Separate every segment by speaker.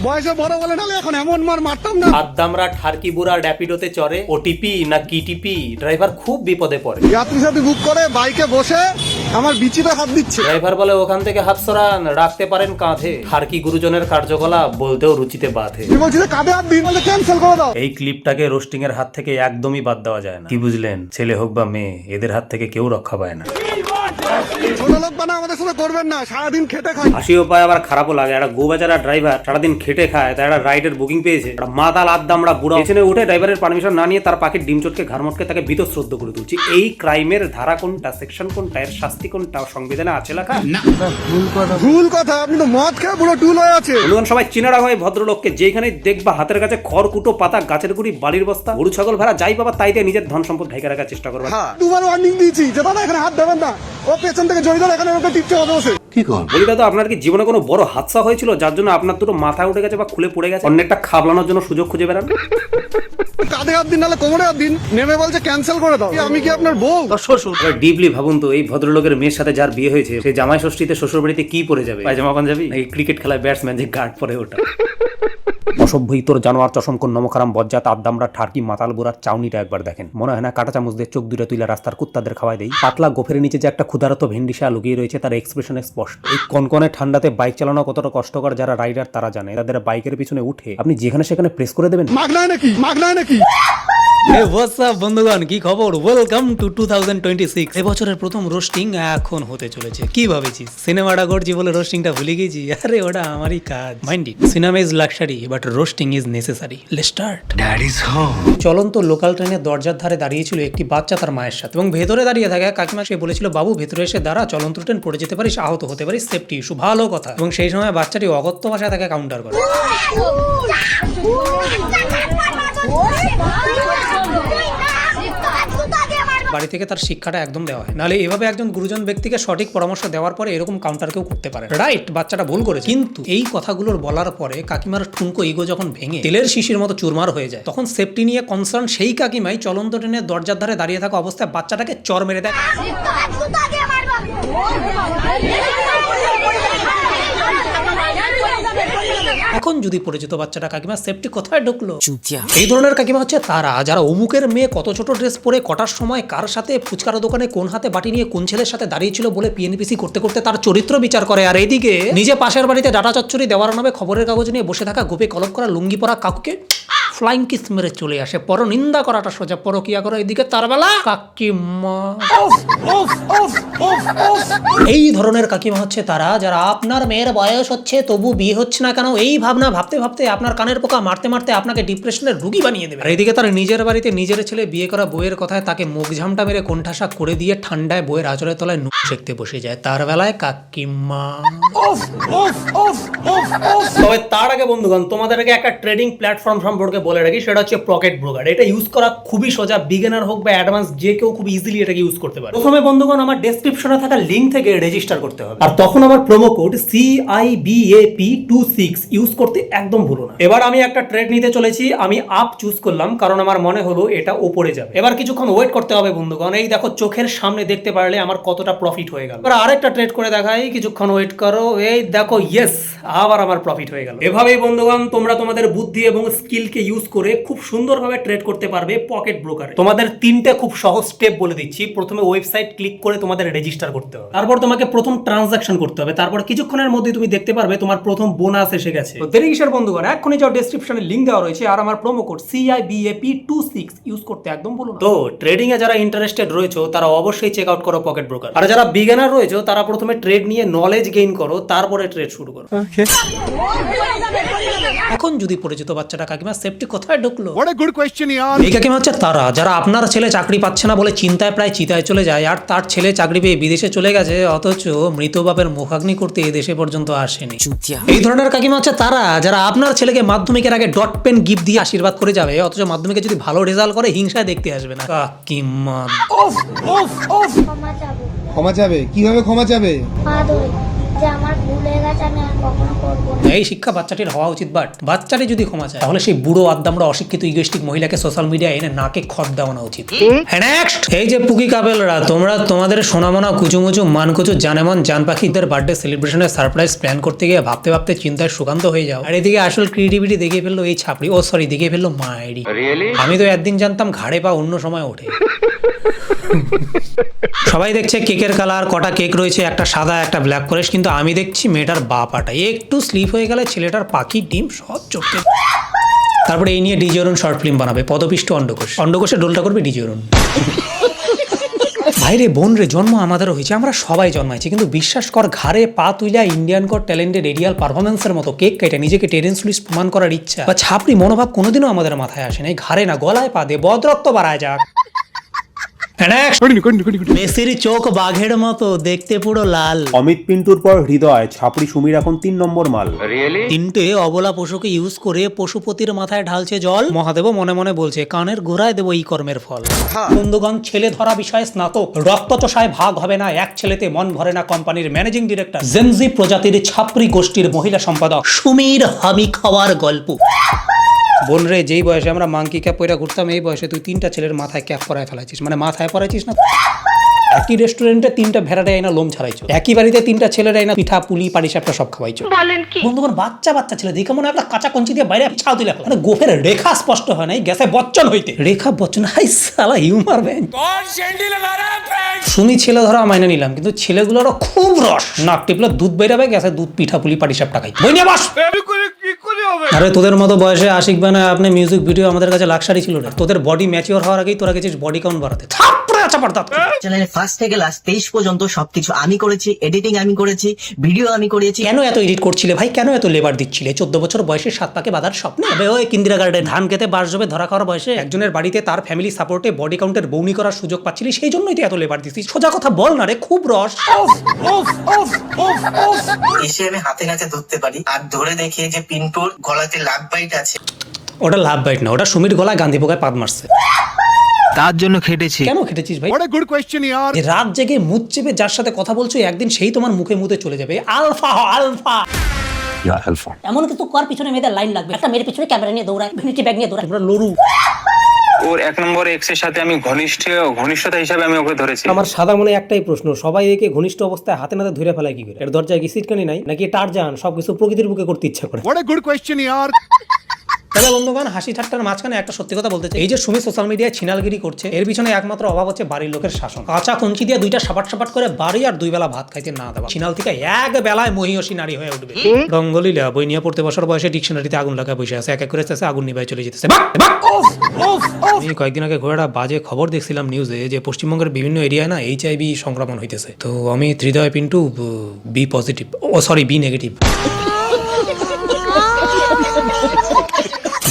Speaker 1: বয়সে বড় বলে নালে এখন এমন মার মারতাম না।
Speaker 2: আদ্দামরা ঠারকি বুড়া র‍্যাপিডোতে চড়ে, ওটিপি না কিটিপি, ড্রাইভার খুব বিপদে পড়ে।
Speaker 1: যাত্রী সাথী বুক করে বাইকে বসে আমার বিচিতে হাত দিচ্ছে।
Speaker 2: ড্রাইভার বলে ওখান থেকে হাত সরান, রাখতে পারেন কাঁধে। ঠারকি গুরুজনের কার্যকলাপ বলতেও রুচিতে বাধে।
Speaker 1: তুই বলছিস কাঁধে হাত দিন বলে ক্যান্সেল করে দাও।
Speaker 2: এই ক্লিপটাকে রোস্টিং এর হাত থেকে একদমই বাদ দেওয়া যায় না। কি বুঝলেন? ছেলে হোক বা মেয়ে, এদের হাত থেকে কেউ রক্ষা পায় না।
Speaker 1: ছোট লোক বানা আমাদের সাথে করবেন না, সারাদিন খেটে খাই।
Speaker 2: হাসিও পায় আবার খারাপও লাগে। একটা গোবাজারা ড্রাইভার সারাদিন খেটে খায়, তাই একটা রাইডের বুকিং পেয়েছে। একটা মাতাল আদ্দামরা বুড়া পেছনে উঠে ড্রাইভারের পারমিশন না নিয়ে তার পাখির ডিম চটকে ঘাড় মটকে তাকে বীতশ্রদ্ধ করে তুলছে। এই ক্রাইমের ধারা কোনটা, সেকশন কোনটা, এর শাস্তি কোনটা সংবিধানে আছে লেখা?
Speaker 1: ভুল কথা, আপনি তো মদ খেয়ে পুরো টুল হয়ে আছে।
Speaker 2: বন্ধুগণ, সবাই চিনারা হয় ভদ্রলোককে। যেখানে দেখবা হাতের কাছে খড়কুটো, পাতা, গাছের গুড়ি, বালির বস্তা, গরু ছাগল ভেড়া যাই পাবা তাই দিয়ে নিজের ধন সম্পদ ঢেকে রাখার চেষ্টা করবে।
Speaker 1: হ্যাঁ, দুবার ওয়ার্নিং দিয়েছি যে দাদা এখানে হাত দেবেন না। ও পেছন থেকে জড়িয়ে ধরে এখানে ওকে টিপছে বসে। কি কর
Speaker 2: বলি দাদা, আপনার কি জীবনে কোনো বড় হাদসা হয়েছিল যার জন্য আপনার দুটো মাথায় উঠে গেছে বা খুলে পড়ে গেছে? অনেকটা খাবলানোর জন্য সুযোগ খুঁজে বেড়ান।
Speaker 1: কাঁধে হাত দিন নাহলে কোমরে হাত দিন। নেমে বলছে ক্যান্সেল করে দাও। আমি কি আপনার বউ?
Speaker 2: শ্বশুর। ডিপলি ভাবুন তো, এই ভদ্রলোকের মেয়ের সাথে যার বিয়ে হয়েছে সে জামাই ষষ্ঠীতে শ্বশুর বাড়িতে কি পরে যাবে? পায়জামা পাঞ্জাবি নাকি ক্রিকেট খেলায় ব্যাটসম্যান যে গার্ড পরে ওটা? অসভ্য ইতর জানোয়ার চশমকোন নমখারাম বজ্জাত আদ্দামরা ঠারকি মাতাল বুড়ার চাউনিটা একবার দেখেন। মনে হয় না কাঁটা চামচ দিয়ে চোখ দুটো তুলে রাস্তার কুত্তাদের খাওয়াই দেয়। পাতলা গোফের নিচে যে একটা ক্ষুধারত ভেন্ডিসা লুকিয়ে রয়েছে তার এক্সপ্রেশনে স্পষ্ট। এই কনকনে ঠান্ডাতে বাইক চালানো কতটা কষ্টকর যারা রাইডার তারা জানে। তাদের বাইকের পিছনে উঠে আপনি যেখানে সেখানে প্রেস করে দেবেন।
Speaker 1: মাগনায় নাকি? মাগনায় নাকি?
Speaker 3: হে হোয়াটস আপ বন্ধুগণ, কি খবর? Welcome to 2026। এবছরের প্রথম রোস্টিং এখন হতে চলেছে। কি ভাবেছিস সিনেমাটা করছি বলে রোস্টিংটা ভুলে গেছি? আরে ওটা আমারই কাজ। Mind it, cinema is luxury but roasting is necessary. Let's start. Dad is home. চলন্ত লোকাল ট্রেনের দরজার ধারে দাঁড়িয়েছিল একটি বাচ্চা তার মায়ের সাথে, এবং ভেতরে দাঁড়িয়ে থাকা কাকিমা সে বলেছিল, বাবু ভেতরে এসে দাঁড়া, চলন্ত ট্রেন পড়ে যেতে পারিস, আহত হতে পারিস, সেফটি ইস্যু। ভালো কথা। এবং সেই সময় বাচ্চাটি অগত্য ভাষায় তাকে কাউন্টার করে। বাড়ি থেকে তার শিক্ষাটা একদম দেওয়া হয়, নাহলে এভাবে একজন গুরুজন ব্যক্তিকে সঠিক পরামর্শ দেওয়ার পরে এরকম কাউন্টার কেউ করতে পারে? রাইট, বাচ্চাটা ভুল করেছে। কিন্তু এই কথাগুলোর বলার পরে কাকিমার ঠুনকো ইগো যখন ভেঙে তেলের শিশির মতো চুরমার হয়ে যায়, তখন সেফটি নিয়ে কনসার্ন সেই কাকিমাই চলন্ত ট্রেনের দরজার ধারে দাঁড়িয়ে থাকা অবস্থায় বাচ্চাটাকে চর মেরে দেয়। এখন যদি পরিচিত বাচ্চাটা কাকিমা সেফটি কোথায় ঢুকলো? এই ধরনের কাকিমা হচ্ছে তারা যারা অমুকের মেয়ে কত ছোট ড্রেস পরে কটার সময় কার সাথে ফুচকার দোকানে কোন হাতে বাটি নিয়ে কোন ছেলের সাথে দাঁড়িয়েছিল বলে পিএনপিসি করতে করতে তার চরিত্র বিচার করে। আর এইদিকে নিজে পাশের বাড়িতে ডাটা চচ্চড়ি দেওয়ার নামে খবরের কাগজ নিয়ে বসে থাকা গোপে কলপ করা লুঙ্গি পরা কাকুকে ফ্লাইং কিস মেরে চলে আসে। পর নিন্দা করাটা সোজা, পরকিয়া করা এদিকে তার বেলা কাকিমা। এই ধরনের কাকিমা হচ্ছে তারা যারা আপনার মেয়ের বয়স হচ্ছে তবু বিয়ে হচ্ছে না কেন, এই ভাবনা ভাবতে ভাবতে আপনার কানের পোকা মারতে মারতে আপনাকে ডিপ্রেশনের রোগী বানিয়ে দেবে। আর এইদিকে তার নিজের বাড়িতে নিজের ছেলে বিয়ে করা বউয়ের কথায় তাকে মুখ ঝামটা মেরে কোণঠাসা করে দিয়ে ঠান্ডায় বউয়ের আঁচলের তলায় নুন সেঁকতে বসে যায়। তার বেলায় কাকিমা।
Speaker 2: তবে তার আগে বন্ধুগণ, তোমাদেরকে একটা ট্রেডিং প্ল্যাটফর্ম সম্পর্কে বলে রাখি, সেটা হচ্ছে পকেট ব্রোকার। এটা ইউজ করা খুবই সোজা, বিগিনার হোক বা অ্যাডভান্স যে কেউ খুব ইজিলি এটাকে ইউজ করতে পারে। প্রথমে বন্ধুগণ আমার ডেসক্রিপশনে থাকা লিংক থেকে রেজিস্টার করতে হবে, আর তখন আমার প্রোমো কোড CIBAP26 ইউজ করতে একদম ভুলো না। এবার আমি একটা ট্রেড নিতে চলেছি, আমি আপ চুজ করলাম কারণ আমার মনে হলো এটা উপরে যাবে। এবার কিছুক্ষণ ওয়েট করতে হবে বন্ধুগণ। এই দেখো চোখের সামনে দেখতে পারলে আমার কতটা প্রফিট হয়ে গেল। এবার আরেকটা ট্রেড করে দেখাই, কিছুক্ষণ ওয়েট করো, এই দেখো ইয়েস, আবার আমার প্রফিট হয়ে গেল। এভাবেই বন্ধুগণ তোমরা তোমাদের বুদ্ধি এবং স্কিলকে ইউজ করে খুব সুন্দরভাবে ট্রেড করতে পারবে পকেট ব্রোকারে। তোমাদের তিনটে খুব সহজ স্টেপ বলে দিচ্ছি। প্রথমে ওয়েবসাইট ক্লিক করে তোমাদের রেজিস্টার করতে হবে, তারপর তোমাকে প্রথম ট্রানজাকশন করতে হবে, তারপর কিছুক্ষণের মধ্যে তুমি দেখতে পারবে তোমার প্রথম বোনাস এসে গেছে। তো দেরি কিসের বন্ধুগণ, এখনই যাও, ডেসক্রিপশনে লিংক দেওয়া রয়েছে, আর আমার প্রোমো কোড CIBAP26 ইউজ করতে একদম ভুলো না। তো ট্রেডিং এ যারা ইন্টারেস্টেড রয়েছে তারা অবশ্যই চেক আউট করো পকেট ব্রোকার। আর যারা বিগিনার রয়েছে তারা প্রথমে ট্রেড নিয়ে নলেজ গেইন করো, তারপরে ট্রেড শুরু করো।
Speaker 3: এখন যদি পরিচিত বাচ্চাটা কাকিমা সেফটি কোথায় ঢুকলো?
Speaker 1: What a good question yaar.
Speaker 3: এই কাকিমা হচ্ছে তারা যারা আপনার ছেলে চাকরি পাচ্ছে না বলে চিন্তায় প্রায় চিতায় চলে যায়, আর তার ছেলে চাকরি পেয়ে বিদেশে চলে গেছে, অথচ মৃত বাপের মুখাগ্নি করতে এই দেশে পর্যন্ত আসেনি। এই ধরনের কাকিমা হচ্ছে তারা যারা আপনার ছেলেকে মাধ্যমিকের আগে ডট পেন গিফট দিয়ে আশীর্বাদ করে যাবে, অথচ মাধ্যমিকে যদি ভালো রেজাল্ট করে হিংসায় দেখতে আসবে না। কাকিমা।
Speaker 4: ক্ষমা চাবো।
Speaker 5: ক্ষমা চাবে? কিভাবে ক্ষমা চাবে?
Speaker 4: পা ধরে যে আমার ভুল হয়ে গেছে, আমি আর কখনো করবো না।
Speaker 3: এই শিক্ষা বাচ্চাটির হওয়া উচিত, বাট বাচ্চাটি যদি ক্ষমা চায় তাহলে সেই বুড়ো আদ্দামরা অশিক্ষিত ইগোইস্টিক মহিলাকে সোশ্যাল মিডিয়া এনে নাকে খড় দেওয়ানো উচিত। নেক্সট, এই যে পুকি কাপেলরা, তোমরা তোমাদের সোনামোনা কুচুমুচু মানকুচু জানেমন জান পাখিদের বার্থডে সেলিব্রেশনের সারপ্রাইজ প্ল্যান করতে গিয়ে ভাবতে ভাবতে চিন্তায় সুকান্ত হয়ে যাও, আর এদিকে আসল ক্রিয়েটিভিটি দেখিয়ে ফেললো এই ছাপড়ি, ও সরি দেখিয়ে ফেললো মায়েরি। আমি তো একদিন জানতাম ঘাড়ে পা অন্য সময় ওঠে। সবাই দেখছে কেকের কালার, কটা কেক রয়েছে, একটা সাদা একটা ব্ল্যাক ফরেস্ট, কিন্তু আমি দেখছি মেয়েটার বা পাটা একটু স্লিপ হয়ে গেলে ছেলেটার পাখি ডিম সব চটকে। তারপরে এই নিয়ে ডিজে অরুণ শর্ট ফিল্ম বানাবে, পদপিষ্ট অন্ডকোষ, অন্ডকোষে ডোলটা করবে ডিজে অরুণ। ভাইরে বোন রে, জন্ম আমাদেরও হয়েছে, আমরা সবাই জন্মাইছি, কিন্তু বিশ্বাস কর ঘাড়ে পা তুইলা ইন্ডিয়ান গড ট্যালেন্টেড এরিয়াল পারফরমেন্সের মতো কেক কেটে নিজেকে টেরেন্স লুইস প্রমাণ করার ইচ্ছা বা ছাপড়ি মনোভাব কোনোদিনও আমাদের মাথায় আসে নাই। ঘাড়ে না গলায় পা দে, বদরক্ত বাড়ায় যাক। মেসির চোখ বাঘের মতো, দেখতে পুরো লাল।
Speaker 5: অমিত পিন্টুর পর হৃদয়, ছাপড়ি সুমির এখন 3 নম্বর মাল।
Speaker 3: তিনটে অবলা পশুকে ইউজ করে পশুপতির মাথায় ঢালছে জল। মহাদেব মনে মনে বলছে কানের গোড়ায় দেবো এই কর্মের ফল। বন্ধুগণ, ছেলে ধরা বিষয়ে স্নাতক, রক্তচোষায় ভাগ হবে না, এক ছেলেতে মন ভরে না কোম্পানির ম্যানেজিং ডিরেক্টর, জেনজি প্রজাতির ছাপড়ি গোষ্ঠীর মহিলা সম্পাদক সুমির হামি খাওয়ার গল্প। বোন রে, যেই বয়সে আমরা মাংকি ক্যাপ পরে ঘুরতাম, এই বয়সে তুই 3টা ছেলের মাথায় ক্যাপ পরায় ফেলাইছিস, মানে মাথায় পরাইছিস না। একই রেস্টুরেন্টে 3টা ভেড়ারে আইনা লোম ছাড়াইছো, একই বাড়িতে 3টা ছেলের আইনা পিঠা পুলি পাটিসাপটা সব খাওয়াইছো। বন্ধুগণ, বাচ্চা বাচ্চা ছেলে দেখে মনে একটা কাঁচা কঞ্চি দিয়ে বাইরে ছাও দিলে, মানে গোফের রেখা স্পষ্ট হয় নাই, গেছে বচ্চন হইতে। রেখা বচ্চন, হাই সালা হিউমার ব্যান। সুমি ছেলে ধরা মাইনে নিলাম, কিন্তু ছেলেগুলোরও খুব রস, নাক টিপলে দুধ বেরাবে, গেছে দুধ পিঠা পুলি পাটিসাপটা খাই। বই নিয়ে বাস। আরে তোদের মতো বয়সে আশিক বানায় আপনি মিউজিক ভিডিও আমাদের কাছে লাক্সারি ছিল না। তোদের বডি ম্যাচিওর হওয়ার আগেই তোরা গেছিস বডি কাউন্ট বাড়াতে।
Speaker 6: চ্যানেলের ফার্স্ট থেকে লাস্ট 23 পর্যন্ত সবকিছু আমি করেছি, এডিটিং আমি করেছি, ভিডিও আমি করেছি।
Speaker 3: কেন এত এডিট করছিলে ভাই, কেন এত লেবার দিচ্ছিলে? 14 বছর বয়সে 7 পাকে বাঁধার স্বপ্নে ওই কিন্দিরা গার্ডেন ধান খেতে বাস জবে ধরা খাওয়ার বয়সে একজনের বাড়িতে তার ফ্যামিলি সাপোর্টে বডি কাউন্টের বউনি করার সুযোগ পাচ্ছিলি, সেই জন্যই তো এত লেবার দিচ্ছিস। সোজা কথা বল না রে, খুব রস।
Speaker 6: এসে আমি হাতে কাছে ধরতে পারি, আর ধরে দেখি যে পিন্টুর গলাতে লাভ বাইট আছে।
Speaker 3: ওটা লাভ বাইট না, ওটা সুমির গলায় গান্ধী পোকায় পাদ মারছে।
Speaker 6: তার জন্য খেটেছি।
Speaker 3: কেন খেটেছিস ভাই?
Speaker 1: What a good question yaar.
Speaker 3: যে রাত জেগে মুখ চেপে যার সাথে কথা বলছো, একদিন সেই তোমার মুখে মুখে চলে যাবে। আলফা হ আলফা।
Speaker 7: এমন কিছু কর পিছনে মেয়েদের লাইন লাগবে, একটা মেয়ের পিছনে ক্যামেরা নিয়ে দৌড়ায়, ভ্যানিটি ব্যাগ নিয়ে দৌড়ায়।
Speaker 3: তোমরা লড়ু।
Speaker 8: ওর 1 নম্বর এক্স এর সাথে আমি ঘনিষ্ঠতা হিসাবে আমি ওকে ধরেছি।
Speaker 2: আমার সাদা মনে একটাই প্রশ্ন, সবাই একে ঘনিষ্ঠ অবস্থায় হাতে নাতে ধরে ফেলায় কি করে? এর দরজায় কি সিটকানি নাই নাকি টারজান সবকিছু প্রকৃতির বুকে করতে ইচ্ছা করে?
Speaker 1: What a good question yaar.
Speaker 3: তাহলে বন্ধুগণ, হাসি ঠাট্টার মাঝখানে একটা সত্যি কথা বলতে চাই। এই যে সুমি সোশ্যাল মিডিয়ায় ছিনালগিরি করছে, এর পিছনে একমাত্র অভাব হচ্ছে বাড়ির লোকের শাসন। কাঁচা কঞ্চি দিয়ে 2টা সাপাট করে বাড়ি আর 2 বেলা ভাত খাইতে না দেওয়া। ছিনাল থেকে এক বেলায় মহিষী নারী হয়ে উঠবে। রঙ্গলীলা বই নিয়ে পড়তে বসার বয়সে ডিকশনারিতে আগুন লাগায় বসে আছে, এক এক করে আগুন নিভায় চলে যেতেছে। আমি কয়েকদিন আগে ঘোড়া বাজে খবর দেখছিলাম নিউজে যে পশ্চিমবঙ্গের বিভিন্ন এরিয়ায় না HIV সংক্রমণ হইতেছে। তো আমি হৃদয় পিন্টু বি পজিটিভ, ও সরি বি নেগেটিভ।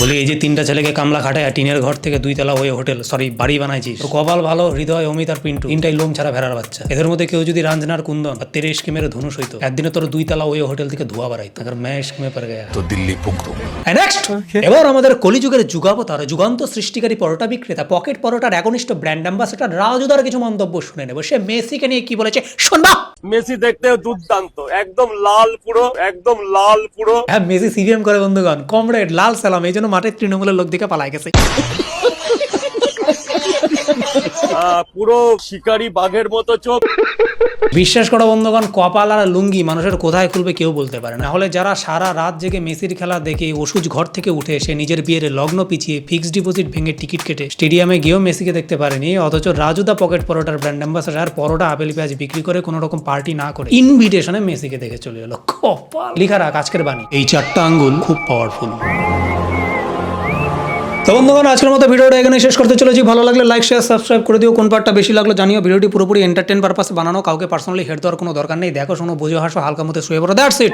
Speaker 3: বলি এই যে 3টা ছেলেকে কামলা খাটায় টিনের ঘর থেকে 2 তলা হয়ে হোটেল সরি বাড়ি বানাইছিস, তো কপাল ভালো হৃদয় অমিত আর পিন্টু 3টাই লোম ছাড়া ভেড়ার বাচ্চা। এদের মধ্যে কেউ যদি রাঞ্জনার কুন্দন আর 13 স্কিমের ধনুষ হইতো, একদিনে তোর 2 তলা হয়ে হোটেল থেকে ধোয়া বাড়াইতো। আবার मैं স্কিমে পড় গয়া তো দিল্লি পুংতো। নেক্সট, এবার আমাদের কলিযুগের যুগাবতার যুগান্ত সৃষ্টিকারী পরোটা বিক্রেতা পকেট পরোটার একনিষ্ঠ ব্র্যান্ড অ্যাম্বাসেডর রাজুদার কিছু মন্তব্য শুনে নেব। সে মেসিকে নিয়ে কি বলেছে শুনবা।
Speaker 9: মেসি দেখতে দুর্দান্ত, একদম লাল পুরো।
Speaker 3: হ্যাঁ, মেসি সিভিএম করে বন্ধুগণ, কমরেড লাল সালাম, এই জন্য মাঠে তৃণমূলের লোক দিকে পালাই গেছে।
Speaker 9: পুরো শিকারি বাঘের মতো চোখ।
Speaker 3: বিশ্বাস করো বন্ধুগণ, কপাল আর লুঙ্গি মানুষের কোথায় খুলবে কেউ বলতে পারে না। হলে যারা সারা রাত জেগে মেসির খেলা দেখে ওষুধ ঘর থেকে উঠে এসে নিজের বিয়ের লগ্ন পিছিয়ে ফিক্সড ডিপোজিট ভেঙে টিকিট কেটে স্টেডিয়ামে গিয়েও মেসিকে দেখতে পারেনি, অথচ রাজুদা পকেট পরোটার ব্র্যান্ড অ্যাম্বাসেডর পরোটা আপেল পেঁয়াজ বিক্রি করে কোনো রকম পার্টি না করে ইনভিটেশনে মেসিকে দেখে চলে এলো। কপাল। লিখা রাখ আজকের বাণী, এই 4টা আঙ্গুল খুব পাওয়ারফুল। তো বন্ধুগণ, আজকের মতো ভিডিওটা এখানে শেষ করতে চলেছি। ভালো লাগলে লাইক শেয়ার সাবস্ক্রাইব করে দিও। কোন পার্টটা বেশি লাগলো জানিও। ভিডিওটি পুরোপুরি এন্টারটেইন পারপাসে বানানো, কাউকে পার্সোনালি হেড দেওয়ার কোনো দরকার নেই। দেখো শোনো বুঝে হাসো, হালকা মতো শুয়ে পড়ো, দ্যাটস ইট।